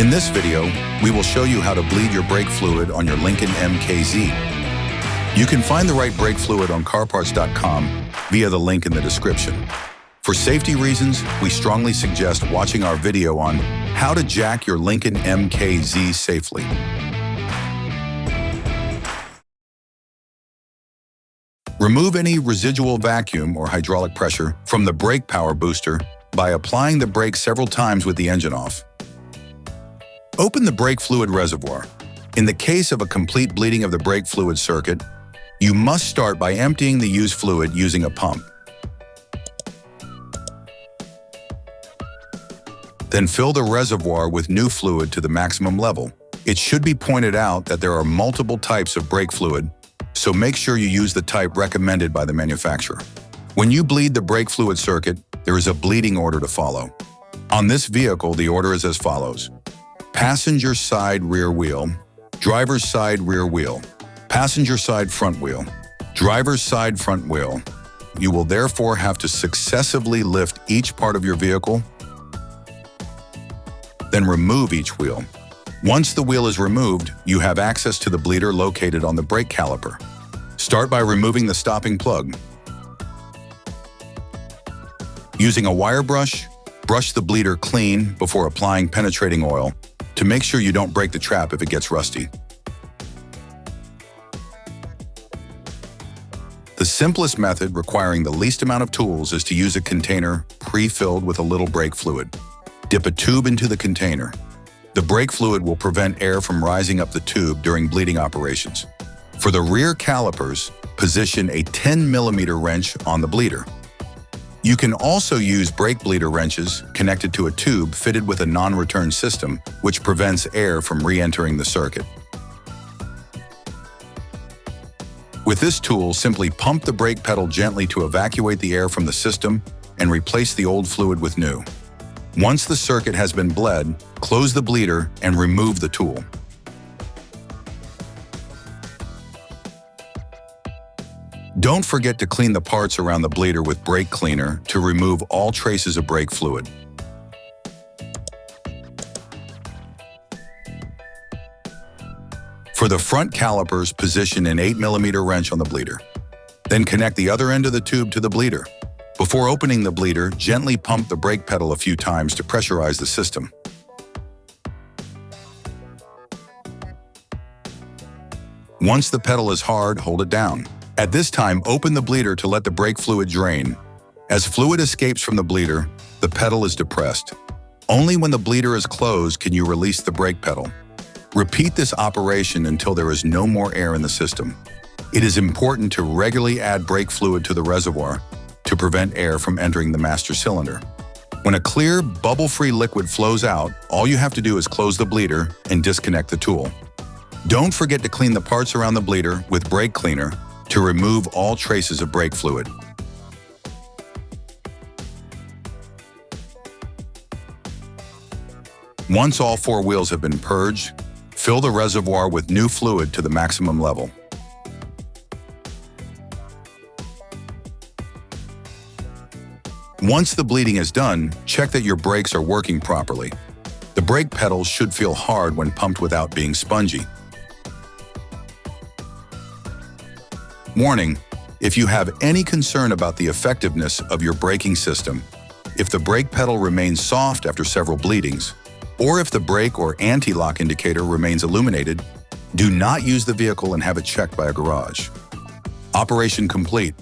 In this video, we will show you how to bleed your brake fluid on your Lincoln MKZ. You can find the right brake fluid on CarParts.com via the link in the description. For safety reasons, we strongly suggest watching our video on how to jack your Lincoln MKZ safely. Remove any residual vacuum or hydraulic pressure from the brake power booster by applying the brake several times with the engine off. Open the brake fluid reservoir. In the case of a complete bleeding of the brake fluid circuit, you must start by emptying the used fluid using a pump. Then fill the reservoir with new fluid to the maximum level. It should be pointed out that there are multiple types of brake fluid, so make sure you use the type recommended by the manufacturer. When you bleed the brake fluid circuit, there is a bleeding order to follow. On this vehicle, the order is as follows: passenger side rear wheel, driver's side rear wheel, passenger side front wheel, driver's side front wheel. You will therefore have to successively lift each part of your vehicle, then remove each wheel. Once the wheel is removed, you have access to the bleeder located on the brake caliper. Start by removing the stopping plug. Using a wire brush, brush the bleeder clean before applying penetrating oil to make sure you don't break the trap if it gets rusty. The simplest method, requiring the least amount of tools, is to use a container pre-filled with a little brake fluid. Dip a tube into the container. The brake fluid will prevent air from rising up the tube during bleeding operations. For the rear calipers, position a 10mm wrench on the bleeder. You can also use brake bleeder wrenches connected to a tube fitted with a non-return system, which prevents air from re-entering the circuit. With this tool, simply pump the brake pedal gently to evacuate the air from the system and replace the old fluid with new. Once the circuit has been bled, close the bleeder and remove the tool. Don't forget to clean the parts around the bleeder with brake cleaner to remove all traces of brake fluid. For the front calipers, position an 8mm wrench on the bleeder. Then connect the other end of the tube to the bleeder. Before opening the bleeder, gently pump the brake pedal a few times to pressurize the system. Once the pedal is hard, hold it down. At this time, open the bleeder to let the brake fluid drain. As fluid escapes from the bleeder, the pedal is depressed. Only when the bleeder is closed can you release the brake pedal. Repeat this operation until there is no more air in the system. It is important to regularly add brake fluid to the reservoir to prevent air from entering the master cylinder. When a clear, bubble-free liquid flows out, all you have to do is close the bleeder and disconnect the tool. Don't forget to clean the parts around the bleeder with brake cleaner to remove all traces of brake fluid. Once all four wheels have been purged, fill the reservoir with new fluid to the maximum level. Once the bleeding is done, check that your brakes are working properly. The brake pedals should feel hard when pumped without being spongy. Warning: if you have any concern about the effectiveness of your braking system, if the brake pedal remains soft after several bleedings, or if the brake or anti-lock indicator remains illuminated, do not use the vehicle and have it checked by a garage. Operation complete.